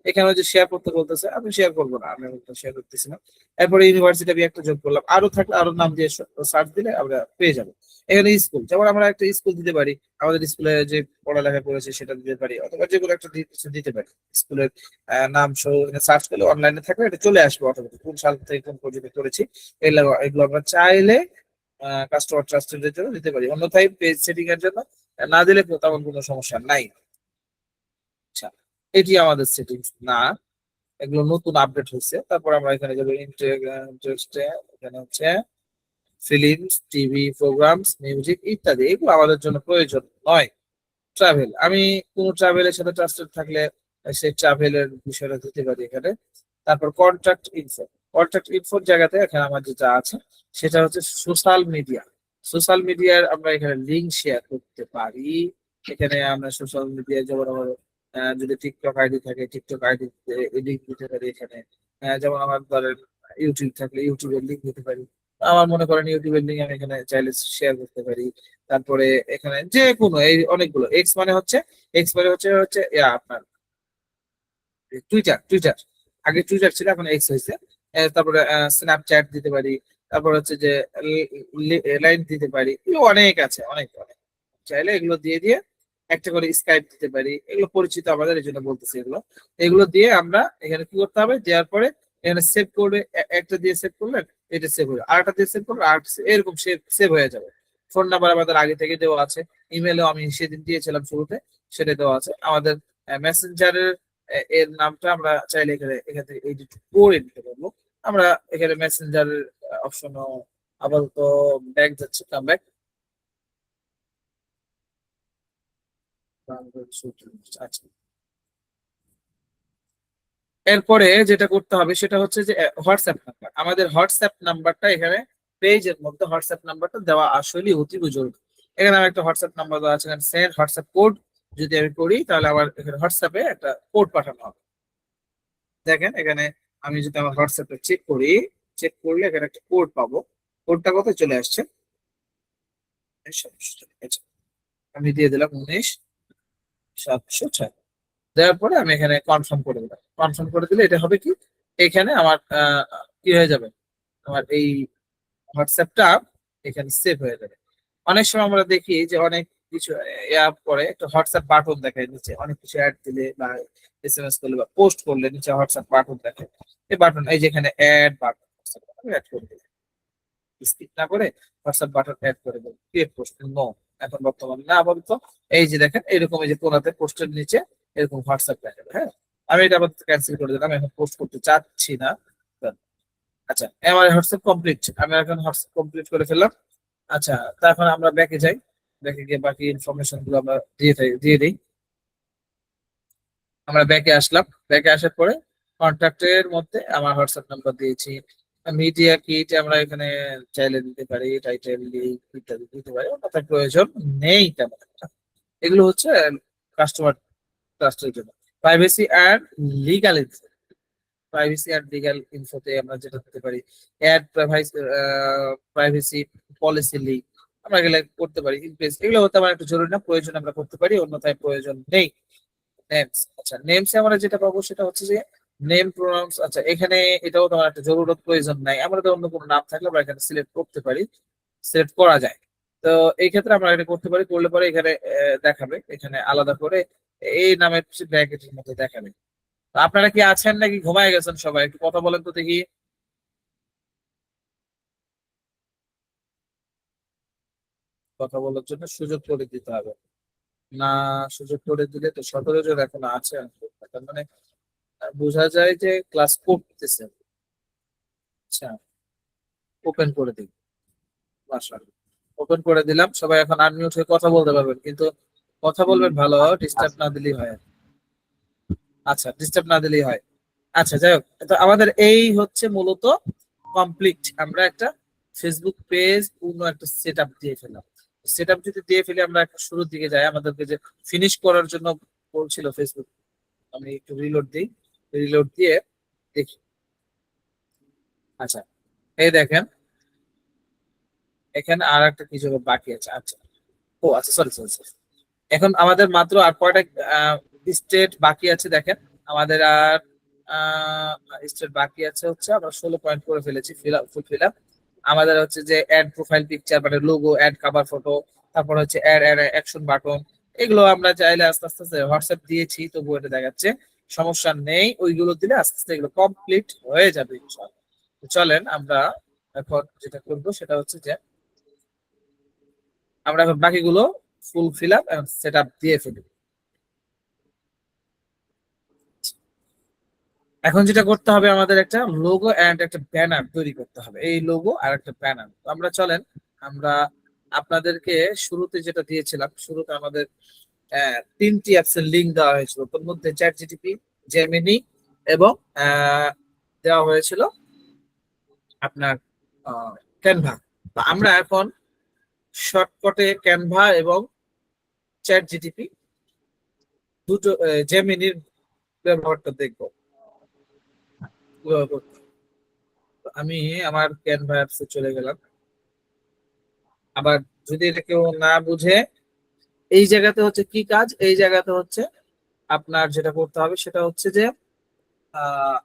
[SPEAKER 1] এখানে যে শেয়ার করতে বলতেছে, আমি শেয়ার করবো না, আমি শেয়ার করতেছি না। এরপরে ইউনিভার্সিটি আমি একটা যোগ করলাম, আরো থাকলে আরো নাম দিয়ে সার্চ দিলে আমরা পেয়ে যাবো। এখানে স্কুল, যেমন আমরা একটা স্কুল দিতে পারি, আমাদের স্কুলে যে পড়ালেখা করেছে সেটা দিতে পারি, অথবা যে কোনো একটা কিছু দিতে পারি। স্কুলের নাম সহ সার্চ করলে অনলাইনে থাকলে এটা চলে আসবে অটোমেটিক, কোন সাল থেকে কোন পর্যন্ত করেছি। এগুলো এগুলো আমরা চাইলে কাস্টমার ট্রাস্টেড এর জন্য দিতে পারি, অন্যথায় পেজ সেটিং এর জন্য না দিলে তেমন কোনো সমস্যা নাই। আচ্ছা, এটি আমাদের সেটিংস না, এগুলো নতুন আপডেট হয়েছে। তারপর আমরা এখানে যাবো ইন্টারেস্টে, এখানে হচ্ছে ফিল্মস, টিভি প্রোগ্রামস, মিউজিক ইত্যাদি, এগুলো আমাদের জন্য প্রয়োজন নয়। ট্রাভেল, আমি কোন ট্রাভেলের সাথে ট্রাস্টেড থাকলে সেই ট্রাভেলের বিষয়টা দিতে পারি এখানে। তারপর কন্ট্যাক্ট ইনফো, কন্ট্যাক্ট ইনফোর জায়গাতে এখানে আমার যেটা আছে সেটা হচ্ছে সোশ্যাল মিডিয়া। সোশ্যাল মিডিয়ার আমরা এখানে লিঙ্ক শেয়ার করতে পারি। এখানে আমরা সোশ্যাল মিডিয়ায় যেমন আমার যদি টিকটক আইডি থাকে টিকটক আইডি লিঙ্ক দিতে পারি এখানে। যেমন আমার ধরেন ইউটিউব থাকলে ইউটিউবের লিঙ্ক দিতে পারি। আমার মনে করেন ইউটিউবের লিঙ্ক আমি এখানে চাইলে শেয়ার করতে পারি। তারপরে এখানে যে কোনো এই অনেকগুলো এক্স মানে হচ্ছে হচ্ছে আপনার টুইটার, টুইটার আগে টুইটার ছিল এখন এক্স হয়েছে। তারপরে স্ন্যাপচ্যাট দিতে পারি। তারপর হচ্ছে যে লাইন দিতে পারি, এগুলো অনেক আছে, অনেক অনেক চাইলে এগুলো দিয়ে দিয়ে একটা করে স্কাইপ দিতে পারি। এগুলো পরিচিত আমাদের, এই জন্য বলতেছি এগুলো। এগুলো দিয়ে আমরা এখানে কি করতে হবে, দেওয়ার পরে এখানে সেভ করবে, একটা দিয়ে সেভ করলেন এটা সেভ হবে, আরেকটা দিয়ে সেভ করবে, আর এরকম সেভ সেভ হয়ে যাবে। ফোন নাম্বার আমাদের আগে থেকে দেওয়া আছে, ইমেলও আমি সেদিন দিয়েছিলাম শুরুতে, সেটা দেওয়া আছে। আমাদের মেসেঞ্জারের এর নামটা আমরা চাইলে এখানে এখান থেকে এডিট করে নিতে পারবো। আমরা এখানে মেসেঞ্জারের অপশনও আপাতত ব্যাক যাচ্ছে, কাম ব্যাক। আচ্ছা, এরপরে যেটা করতে হবে সেটা হচ্ছে যে হোয়াটসঅ্যাপ নাম্বার, আমাদের হোয়াটসঅ্যাপ নাম্বারটা এখানে পেজের মধ্যে হোয়াটসঅ্যাপ নাম্বারটা দেওয়া আসলে অতীব জরুরি। এখানে আমার একটা হোয়াটসঅ্যাপ নাম্বার দেওয়া আছে, এখানে সেন্ড হোয়াটসঅ্যাপ কোড যদি আমি করি তাহলে আমার এখানে হোয়াটসঅ্যাপে একটা কোড পাঠানো হবে। দেখেন এখানে আমি যদি আমার হোয়াটসঅ্যাপে চেক করি, চেক করলে এখানে একটা কোড পাবো। কোডটা কত চলে আসছে, 19,706। আমি দিয়ে দিলাম 19,706। দেওয়ার পরে আমি এখানে কনফার্ম করে দিলাম। কনফার্ম করে দিলে এটা হবে কি, এখানে আমার কি হয়ে যাবে, আমার এই হোয়াটসঅ্যাপটা এখানে সেভ হয়ে যাবে। অনেক সময় আমরা দেখি যে অনেক কিছু অ্যাপ করে একটা হোয়াটসঅ্যাপ বাটন দেখায় নিচে, অনেক কিছু অ্যাড দিলে বা এসএমএস করলে বা পোস্ট করলে নিচে হোয়াটসঅ্যাপ বাটন দেখে। এই বাটন, এই যেখানে অ্যাড বাটন অ্যাড করে দিলে, স্কিপ না করে হোয়াটসঅ্যাপ বাটন অ্যাড করে দেবো, ক্রিয়েট পোস্ট নো, এখন বর্তমানে না আপাতত। এই যে দেখেন এরকম এই যে কোনাতে পোস্টের নিচে এরকম হোয়াটসঅ্যাপ দেখাবে। হ্যাঁ, আমি এটা আপাতত ক্যান্সেল করে দিলাম, এখন পোস্ট করতে চাচ্ছি না। আচ্ছা, আমার হোয়াটসঅ্যাপ কমপ্লিট, আমি এখন হোয়াটসঅ্যাপ কমপ্লিট করে ফেললাম। আচ্ছা, তা এখন আমরা ব্যাকে যাই, ব্যাকে গিয়ে বাকি ইনফরমেশন গুলো আমরা দিয়ে দিই। আমরা ব্যাকে আসলাম, ব্যাকে আসার পরে কন্ট্যাক্টের মধ্যে আমার হোয়াটসঅ্যাপ নাম্বার দিয়েছি, মিডিয়া কিট আমরা এখানে চাইলে দিতে পারি, টাইটেল লিঙ্ক ইত্যাদি দিতে পারি, ওটা তার প্রয়োজন নেই তেমন একটা। এগুলো হচ্ছে কাস্টমার ট্রাস্টের জন্য। Privacy and legal info, privacy and legal ইনফোতে আমরা যেটা দিতে পারি অ্যাড প্রাইভেসি পলিসি লিঙ্ক, আমরা এগুলো করতে পারি। ইনপেজ এগুলো হতে আমার একটু জরুরি না, প্রয়োজন আমরা করতে পারি, অন্যথায় প্রয়োজন নেই। নেমস, আচ্ছা নেমসে আমরা যেটা পাবো সেটা হচ্ছে যে নেম প্রোনাউন্স। আচ্ছা এখানে এটাও তোমার একটা জরুরত প্রয়োজন নাই, আমরা তো অন্য কোনো নাম থাকলে আমরা এখানে সিলেক্ট করতে পারি, সিলেক্ট করা যায়। তো এই ক্ষেত্রে আমরা এটা করতে পারি, করলে পরে এখানে দেখাবে, এখানে আলাদা করে এই নামের ব্র্যাকেটের মধ্যে দেখাবে। তো আপনারা কি আছেন নাকি ঘুমায় গেছেন সবাই? একটু কথা বলেন তো দেখি। কথা বলার জন্য সুযোগ করে দিতে হবে। না, সুযোগ করে দিলে তো 17 জন এখন আছে, তার মানে বোঝা যায় যে ক্লাস করতেছে। আচ্ছা, ওপেন করে দিই, মাশাআল্লাহ ওপেন করে দিলাম। সবাই এখন আনমিউট হয়ে কথা বলতে পারবেন, কিন্তু কথা বলবেন ভালো, ডিস্টার্ব না দিলেই হয়। আচ্ছা, ডিস্টার্ব না দিলেই হয়। আচ্ছা যাই হোক, তো আমাদের এই হচ্ছে মূলত কমপ্লিট। আমরা একটা ফেসবুক পেজ পূর্ণ একটা সেট আপ দিয়ে ফেললাম। সেট আপ যদি দিয়ে ফেলি, আমরা একটা শুরুর দিকে যাই, আমাদেরকে যে ফিনিশ করার জন্য বলছিল ফেসবুক। আমি একটু রিলোড দিই, রিলোড দিয়ে দেখি। আচ্ছা এই দেখেন, এখানে আর একটা কিছু বাকি আছে। আচ্ছা, ও আচ্ছা, সরি সরি সরি। এখন আমাদের মাত্র আর কয়টা স্টেট বাকি আছে দেখেন। আমাদের আর স্টেট বাকি আছে হচ্ছে, আমরা 16 পয়েন্ট করে ফেলেছি ফুল ফিল আপ। আমাদের হচ্ছে যে অ্যাড প্রোফাইল পিকচার মানে লোগো, অ্যাড কভার ফটো, তারপর হচ্ছে অ্যাড অ্যাড অ্যাকশন বাটন। এগুলো আমরা চাইলে আস্তে আস্তে আস্তে হোয়াটসঅ্যাপ দিয়েছি, তবুও এটা দেখাচ্ছে, সমস্যা নেই। ওইগুলো দিলে আস্তে আস্তে এগুলো কমপ্লিট হয়ে যাবে ইনশাআল্লাহ। তো চলেন আমরা এখন যেটা করবো সেটা হচ্ছে যে আমরা এখন বাকিগুলো ফুল ফিল আপ এবং সেট আপ দিয়ে ফেলি। এখন যেটা করতে হবে, আমাদের একটা লোগো এন্ড একটা ব্যানার তৈরি করতে হবে। এই লোগো আর একটা ব্যানার আমরা চলেন, আমরা আপনাদেরকে শুরুতে যেটা দিয়েছিলাম, শুরুতে আমাদের 3টি অ্যাপস এর লিঙ্ক দেওয়া হয়েছিল, তার মধ্যে চ্যাট জিটিপি, জেমিনি এবং দেওয়া হয়েছিল আপনার ক্যানভা। তো আমরা এখন শর্টকাটে ক্যানভা এবং চ্যাট জিটিপি দুটো, জেমিনির ব্যবহারটা দেখবো কিভাবে করতে হয়। তো আমি আমার ক্যানভা অ্যাপসে চলে গেলাম। আবার যদি এটা কেউ না বুঝে, এই জায়গাতে হচ্ছে কি কাজ, এই জায়গাতে হচ্ছে আপনার যেটা করতে হবে সেটা হচ্ছে যে আহ,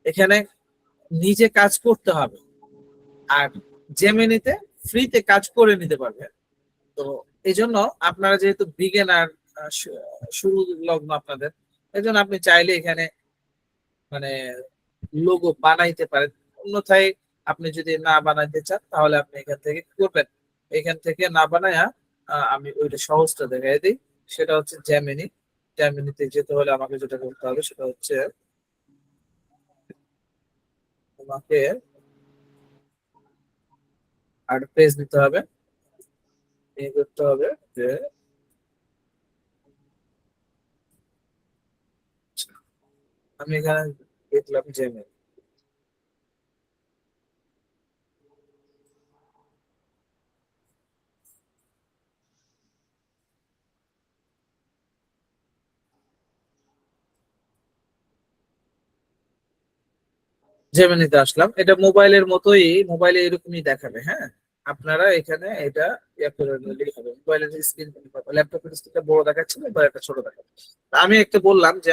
[SPEAKER 1] এখানে নিজে কাজ করতে হবে, আর জেমিনিতে ফ্রিতে কাজ করে নিতে পারবেন। তো এই জন্য আপনারা যেহেতু বিগিনার, শুরু লগ্ন আপনাদের, এই জন্য আপনি চাইলে এখানে মানে লোগো বানাইতে পারেন। অন্যথায় আপনি যদি না বানাইতে চান তাহলে আপনি এখান থেকে কি করবেন, এখান থেকে না বানায়া আমি ওইটা সহজটা দেখাই দিই। সেটা হচ্ছে জেমিনি। জেমিনিতে যেতে হলে আমাকে যেটা করতে হবে সেটা হচ্ছে তোমাকে আর পেজ দিতে হবে, এই করতে হবে যে আমি এখানে দেখলাম জেমিনি। জেমিনিতে আসলাম, এটা মোবাইলের মতোই, মোবাইলে এরকমই দেখাবে। হ্যাঁ, আপনারা এখানে এটা ইয়ে করে নিলেই হবে। মোবাইলের স্ক্রিন, ল্যাপটপের স্ক্রিনটা বড় দেখাচ্ছে, মোবাইলটা ছোট দেখাচ্ছে। আমি একটা বললাম যে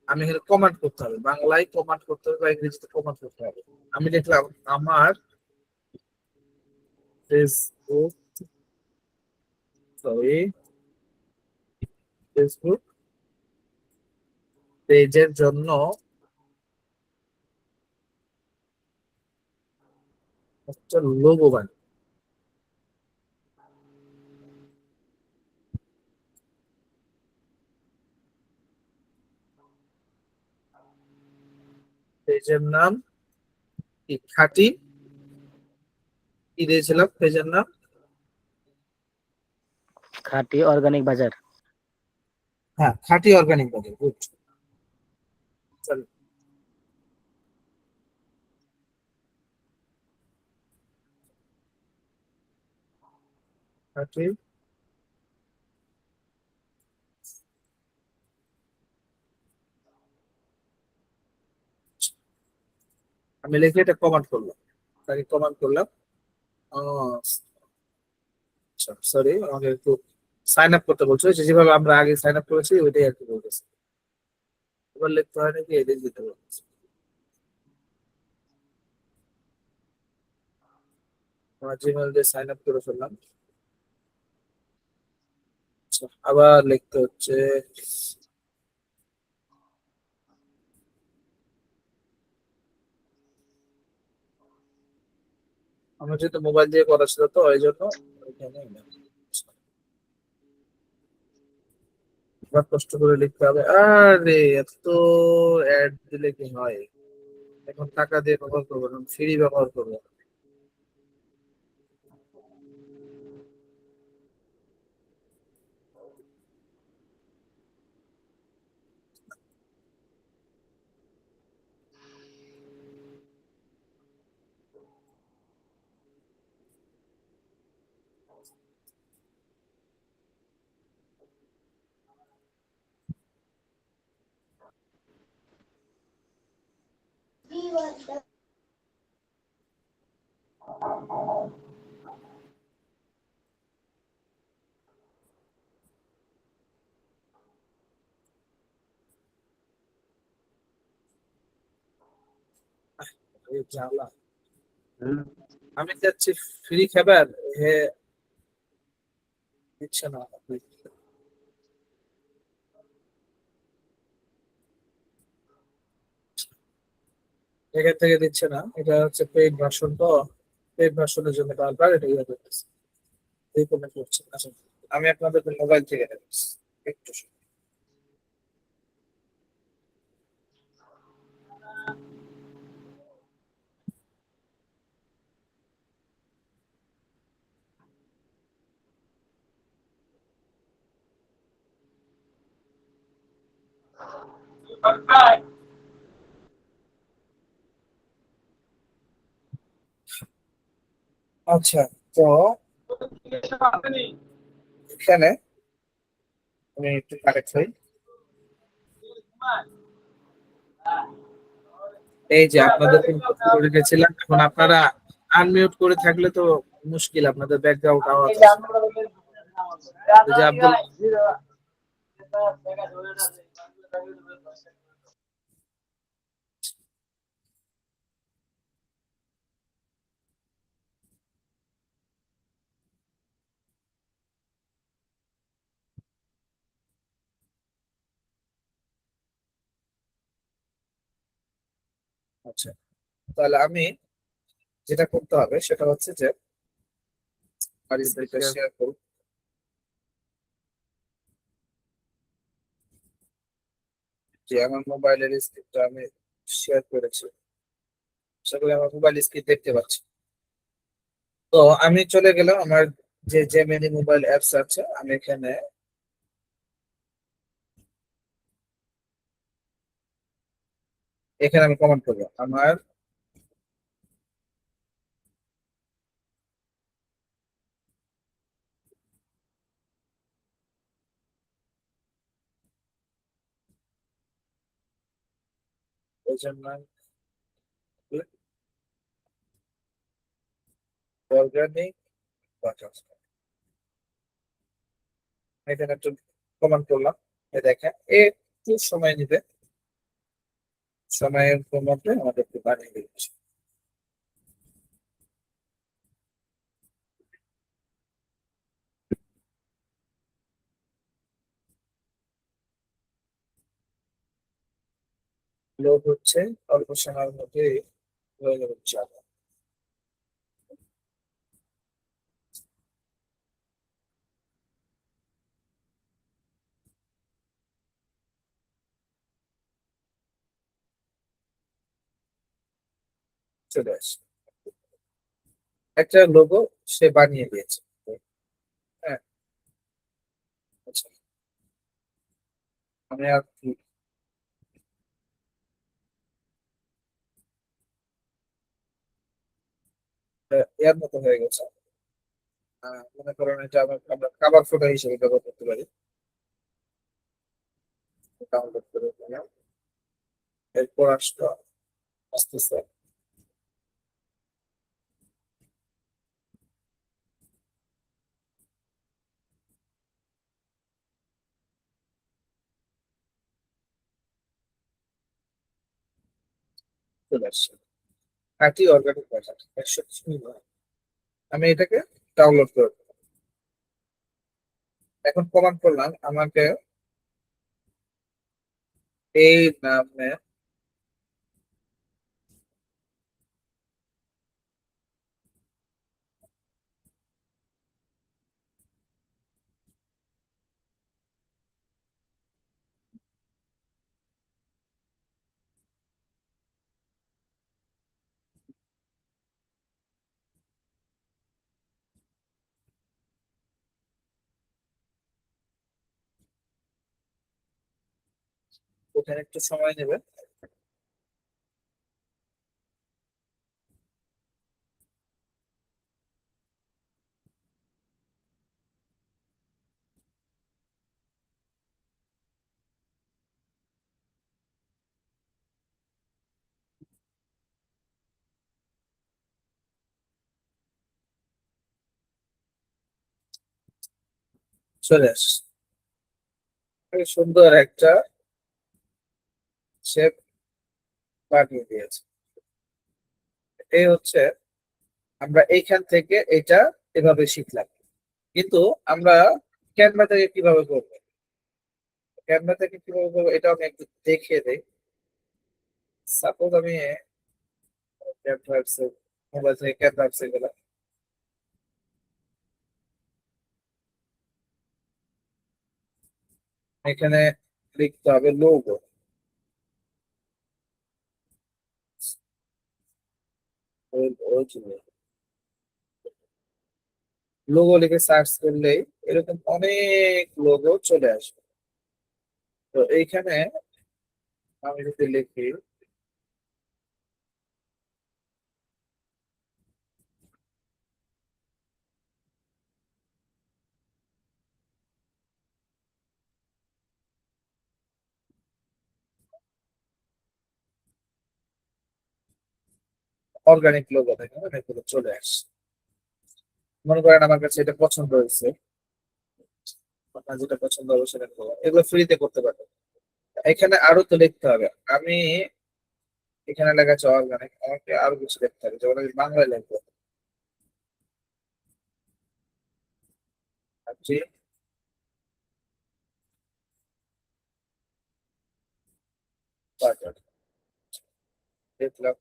[SPEAKER 1] আমি এখানে কমান্ড করতে হবে, বাংলায় কমান্ড করতে হবে বা ইংরেজিতে কমান্ড করতে হবে। আমি লিখলাম আমার ফেসবুক, সরি ফেসবুক পেজের জন্য একটা লোগো বানাই। পেজের নাম কি, খাঁটি, কি দিয়েছিলাম পেজের নাম?
[SPEAKER 3] খাঁটি অর্গানিক বাজার।
[SPEAKER 1] হ্যাঁ, খাঁটি অর্গানিক বাজার, গুড। খাঁটি আমি লিখে এটা কমান্ড করলাম, তাকে কমান্ড করলাম। আচ্ছা সরি, আমাকে একটু সাইন আপ করতে বলছো, যেভাবে আমরা আগে সাইন আপ করেছি ওইটাই আর কি বলতেছি। এবার লিখতে হয় নাকি এটাই দিতে বলতেছি। আমার জিমেল দিয়ে সাইন আপ করে ফেললাম। আচ্ছা, আবার লিখতে হচ্ছে। আমার যেহেতু মোবাইল দিয়ে করা ছিল তো এই জন্য এখানে আবার কষ্ট করে লিখতে হবে। আরে এত অ্যাড দিলে কি হয়? এখন টাকা দিয়ে ব্যবহার করবো না, ফ্রি ব্যবহার করবো। এই জ্বালা। আমি যাচ্ছি ফ্রি খাবার, হে দিচ্ছে না। এখান থেকে দিচ্ছে না, এটা হচ্ছে পেইড ভার্সন তো। পেইড ভার্সনের জন্য বারবার এটা ইয়ে করতেছে, এই কোনো করছে না। আসলে আমি আপনাদের মোবাইল থেকে দেখাচ্ছি একটু সময়। আচ্ছা, তো এখানে আমি একটু কারেক্ট হই। এই যে আপনাদের করে রেখেছিলাম, এখন আপনারা আনমিউট করে থাকলে তো মুশকিল, আপনাদের ব্যাকগ্রাউন্ড আওয়াজ আসে। এই যে আব্দুল, আচ্ছা তাহলে আমি যেটা করতে হবে সেটা হচ্ছে যে আমার স্ক্রিনটা শেয়ার করব। যে আমার মোবাইলের স্ক্রিনটা আমি শেয়ার করেছি, সেগুলো আমার মোবাইল স্ক্রিন দেখতে পাচ্ছি। তো আমি চলে গেলাম আমার যে জেমিনি মোবাইল অ্যাপস আছে, আমি এখানে এখানে আমি কমেন্ট করবো আমার অর্গানিক বাটার। এখানে একটু কমেন্ট করলাম, এই দেখেন একটু সময় নিবে, সময়ের মধ্যে আমাদেরকে বানিয়ে দিচ্ছে। লোড হচ্ছে, অল্প সময়ের মধ্যে হয়ে যাবে চালু। চলে আসে একটা লোগো, সে বানিয়ে দিয়েছে। হ্যাঁ, আচ্ছা আমি আর এর মতো হয়ে গেছে। মনে করেন এটা আমরা কাভার ফটো হিসেবে ব্যবহার করতে পারি। ডাউনলোড করে নিলাম। এরপর আসলো আসতেছে চলে আসছে খাঁটি অর্গানিক বাজার 100 আমি এটাকে ডাউনলোড করব। এখন কমান্ড করলাম আমাকে এই নামে ওখানে একটু সময় নেবে। চলে আসছে খুবই সুন্দর একটা শেপ বানিয়ে দিয়েছে। এই হচ্ছে আমরা এইখান থেকে এটা এভাবে শিখলাম, কিন্তু আমরা ক্যানভা থেকে কিভাবে করবো, ক্যানভা থেকে কিভাবে করবো এটা আমি একটু দেখিয়ে দিই। সাপোজ আমি মোবাইল থেকে ক্যানভা অ্যাপসে গেলাম। এখানে লিখতে হবে লোগো। লোগো লিখে সার্চ করলেই এরকম অনেক লোগো চলে আসবে। তো এইখানে আমি যদি লিখি অর্গানিক লোগো, দেখেন অনেকগুলো চলে আসছে। মনে করেন আমার কাছে এটা পছন্দ হয়েছে, আপনার যেটা পছন্দ হবে সেটা করবো। এগুলো ফ্রিতে করতে পারবেন। এখানে আরো তো লিখতে হবে। আমি এখানে লেখা আছে অর্গানিক, আমাকে আরো কিছু লিখতে হবে, যেমন আমি বাংলায় লিখবো খাঁটি বাজার, লিখলাম।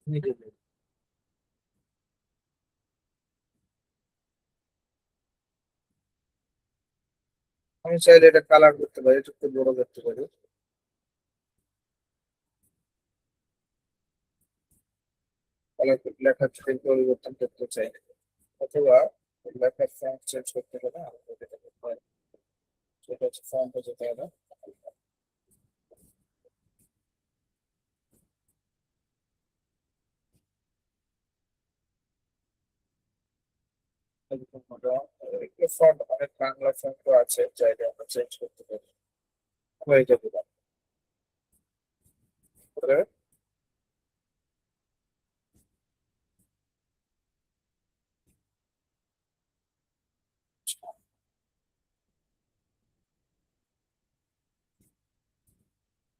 [SPEAKER 1] নিজে লিখলাম। আমি চাইলে এটা কালার করতে পারি, একটু বড় করতে পারি, কালার লেখার স্টাইল পরিবর্তন করতে চাই, অথবা লেখার ফন্ট চেঞ্জ করতে হবে। আমাকে যেটা করতে হয় সেটা হচ্ছে ফন্টে যেতে হবে। ফন্ট অনেক বাংলা ফন্ট আছে, চাইলে আমরা চেঞ্জ করতে পারি। হয়ে যাবে তারপরে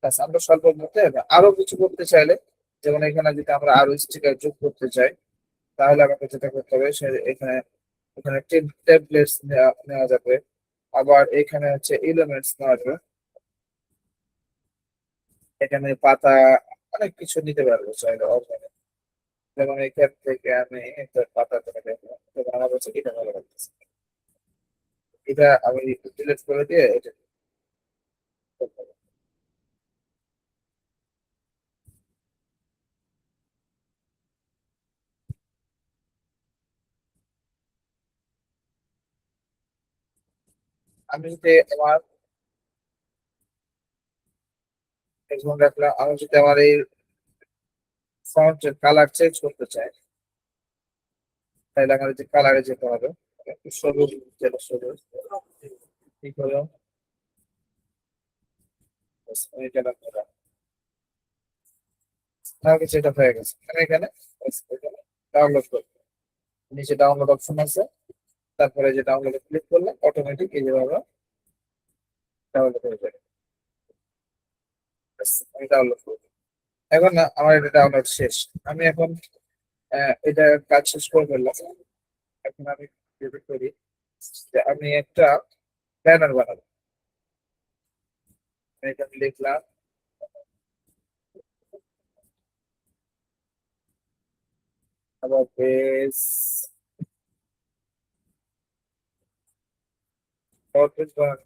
[SPEAKER 1] ব্যাস, আমরা স্বল্প মধ্যে আরো কিছু করতে চাইলে, যেমন এখানে যদি আমরা আরো স্টিকার যোগ করতে চাই, তাহলে আমাকে যেটা করতে হবে সে এখানে এখানে টেমপ্লেটস নেওয়া যাবে। আবার এখানে হচ্ছে এলিমেন্টস নেওয়া যাবে। এখানে পাতা অনেক কিছু নিতে পারবো চাইলে অর্গানিক। যেমন এখান থেকে আমি একটা পাতা করে দেখলাম, যেমন আমার কাছে এটা ভালো লাগতেছে, এটা আমি ডিলিট করে দিয়ে এটা করতে হবে। আমি যদি আমার এখন রাখলাম, আমি যদি আমার এই ফন্টের কালার চেঞ্জ করতে চাই, তাহলে আমার যে কালারে যেতে হবে, একটু সবুজ, যেটা সবুজ ঠিক হলো। ব্যাস, আমি এটা রাখলাম। তাহলে সেটা হয়ে গেছে। আমি এখানে ডাউনলোড করবো, নিচে ডাউনলোড অপশন আছে, তারপরে যে ডাউনলোডে ক্লিক করলে অটোমেটিক এই যেভাবে ডাউনলোড হয়ে যাবে। ব্যাস, আমি ডাউনলোড করবো। এখন না আমার এটা ডাউনলোড শেষ। আমি এখন এটা কাজ শেষ করে ফেললাম। এখন আমি যেটা করি যে আমি একটা ব্যানার বানাবো। আমি এখানে লিখলাম আবার পেজ, পেজ বানানো।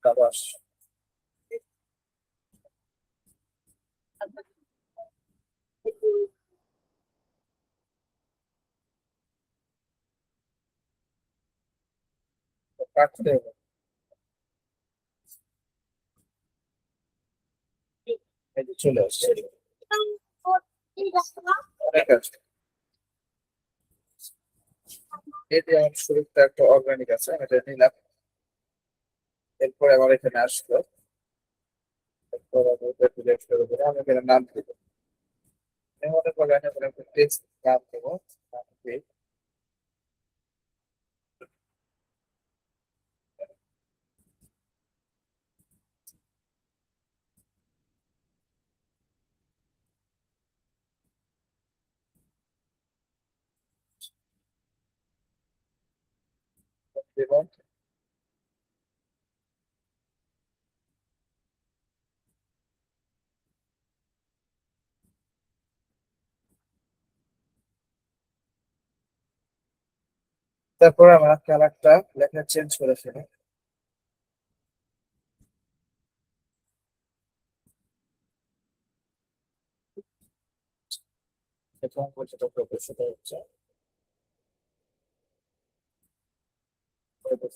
[SPEAKER 1] তারপর কাটতে হবে। এই যে চলে আসছে। অনেক আছে। এতে আমার শুরুতে একটা অর্গানিক আছে, আমি এটা নিলাম। এরপরে আমার এখানে আসলো, এরপর আমি এটা ডিলিট করে দেবো। আমি এখানে নাম দিব, আমি মনে করলাম এখানে একটা টেক্সট নাম দেবো। নাম দিয়ে দেবো। তারপরে আমার কালারটা লেখা চেঞ্জ করে ফেলে, প্রথম যেটা করবো সেটা হচ্ছে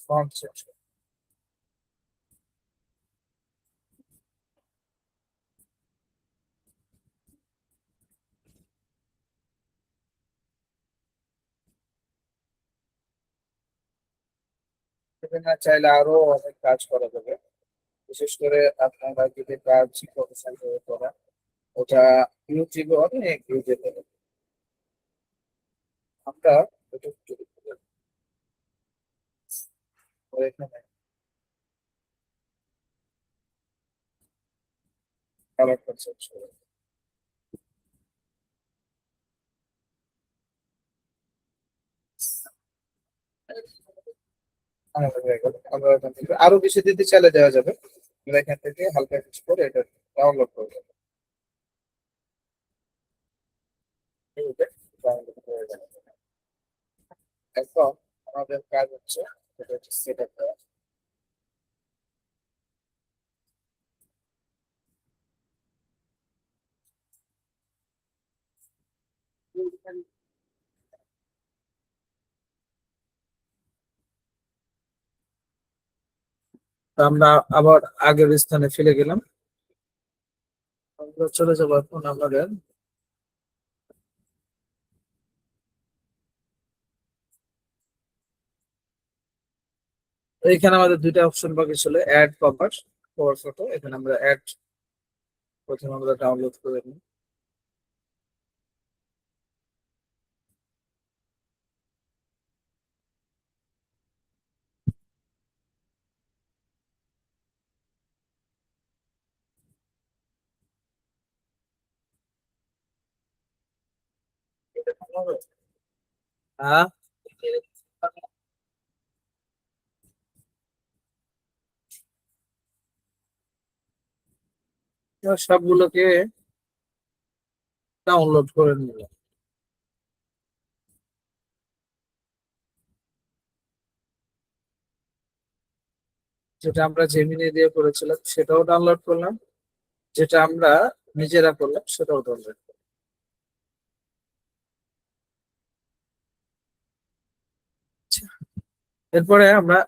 [SPEAKER 1] ফন্ট চেঞ্জ। এখানে চাইলে আরো অনেক কাজ করা যাবে, বিশেষ করে আপনারা যদি কাজ প্রফেশনাল ভাবে করেন, ওটা ইউটিউবে অনেক ভিউ যেতে পারে। আমরা এটা একটু এখানে কালারটা চেঞ্জ করে আমাদের হয়ে গেল। আমরা এখান থেকে আরো বেশি দিতে চাইলে দেওয়া যাবে। আমরা এখান থেকে হালকা কিছু করে এটা ডাউনলোড করে দেবো। এই যে download হয়ে গেল। এখন আমাদের কাজ হচ্ছে সেটা হচ্ছে সেট আপ করা। তো আমরা আবার আগের স্থানে ফিরে গেলাম। আমরা চলে যাবো এখন আমাদের এইখানে আমাদের দুইটা অপশন বাকি ছিল, অ্যাড কভার, কভার ফটো। এখানে আমরা অ্যাড প্রথমে আমরা ডাউনলোড করে নিই। এটা কেমন হবে? হ্যাঁ, সবগুলোকে ডাউনলোড করে নিলাম। যেটা আমরা জেমিনি দিয়ে করেছিলাম সেটাও ডাউনলোড করলাম, যেটা আমরা নিজেরা করলাম সেটাও ডাউনলোড করলাম। আচ্ছা, এরপরে আমরা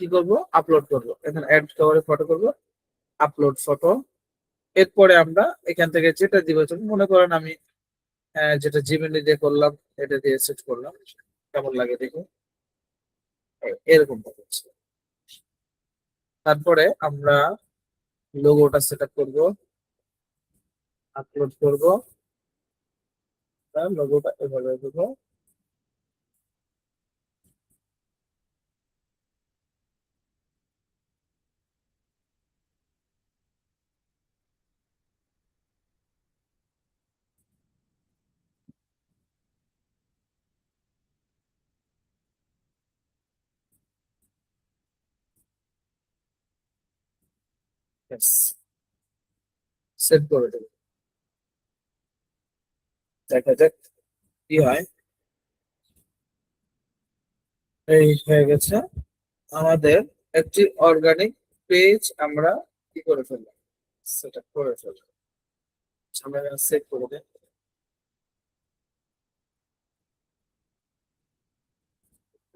[SPEAKER 1] কি করব, আপলোড করব। এখানে অ্যাড কভারে ফটো করব, আপলোড ফটো। এরপরে আমরা এখান থেকে যেটা দিব, যেমন মনে করেন আমি যেটা জিমেইল দিয়ে করলাম এটা দিয়ে সেট করলাম, কেমন লাগে দেখো, এরকম হচ্ছে। তারপরে আমরা লোগোটা সেট আপ করবো, আপলোড করব, লোগোটা এভাবে দেবো। সেট করে দেবো, দেখা যাক কি হয়। এই হয়ে গেছে আমাদের একটি অর্গানিক পেজ, আমরা কি করে ফেললাম, সেট আপ করে ফেললাম। আমরা সেভ করে দিই।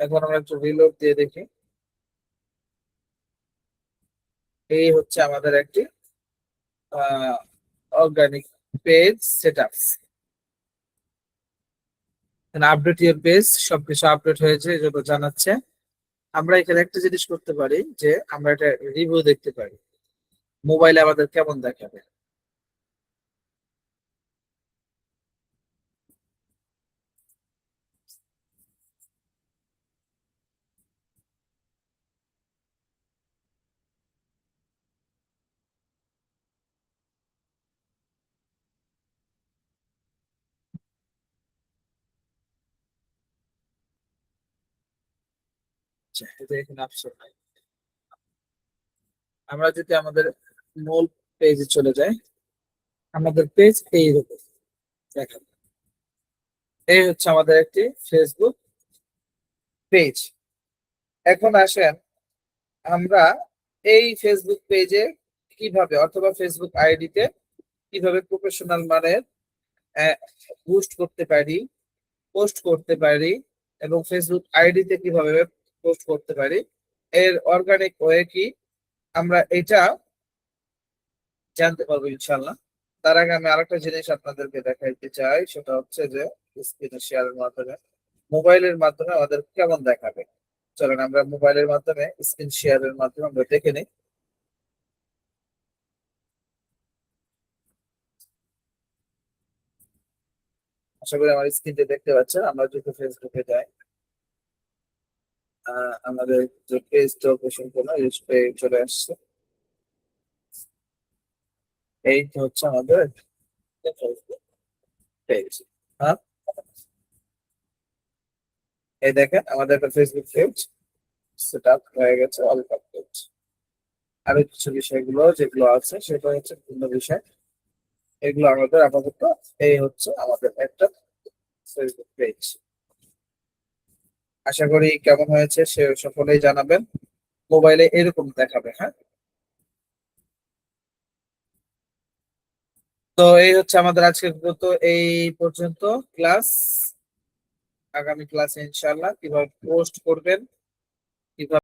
[SPEAKER 1] এখন আমরা একটু রিলোড দিয়ে দেখি। এই হচ্ছে আমাদের একটি organic page set up. Update your page, সবকিছু আপডেট হয়েছে যত জানাচ্ছে। আমরা এখানে একটা জিনিস করতে পারি যে আমরা এটা রিভিউ দেখতে পারি, মোবাইলে আমাদের কেমন দেখাবে। আচ্ছা, এটা এখানে অপশন নাই। আমরা যদি আমাদের মূল পেজে চলে যাই, আমাদের পেজ এইরকম দেখাবে। এই হচ্ছে আমাদের একটি ফেসবুক পেজ। এখন আসেন আমরা এই ফেসবুক পেজে কিভাবে, অথবা ফেসবুক আইডিতে কিভাবে প্রফেশনাল মানের বুস্ট করতে পারি, পোস্ট করতে পারি, এবং ফেসবুক আইডিতে কিভাবে পোস্ট করতে পারি, এর অর্গানিক ওয়ে কি, আমরা এটা জানতে পারবো ইনশাল্লাহ। তার আগে আমি আরেকটা জিনিস আপনাদেরকে দেখাইতে চাই, সেটা হচ্ছে যে স্ক্রিনে শেয়ারের মাধ্যমে, মোবাইলের মাধ্যমে আমাদের কেমন দেখাবে। চলেন আমরা মোবাইলের মাধ্যমে স্ক্রিন শেয়ারের মাধ্যমে আমরা দেখে নিই। আশা করি আমার স্ক্রিনটা দেখতে পাচ্ছেন। আমরা যদি ফেসবুকে যাই, আমাদের যে পেজটা ওপেন করলাম, এই পেজ চলে আসছে। এই হচ্ছে আমাদের ফেসবুক পেজ। হ্যাঁ, এই দেখেন আমাদের একটা ফেসবুক পেজ সেট আপ হয়ে গেছে, অল কমপ্লিট। আরো কিছু বিষয়গুলো যেগুলো আছে সেটা হচ্ছে ভিন্ন বিষয়, এগুলো আমাদের আপাতত। এই হচ্ছে আমাদের একটা ফেসবুক পেজ। আশা করি কেমন হয়েছে সে সকলেই জানাবেন। মোবাইলে এরকম দেখাবে। হ্যাঁ, তো এই হচ্ছে আমাদের আজকের তো এই পর্যন্ত ক্লাস। আগামী ক্লাসে ইনশাআল্লাহ কিভাবে পোস্ট করবেন, কিভাবে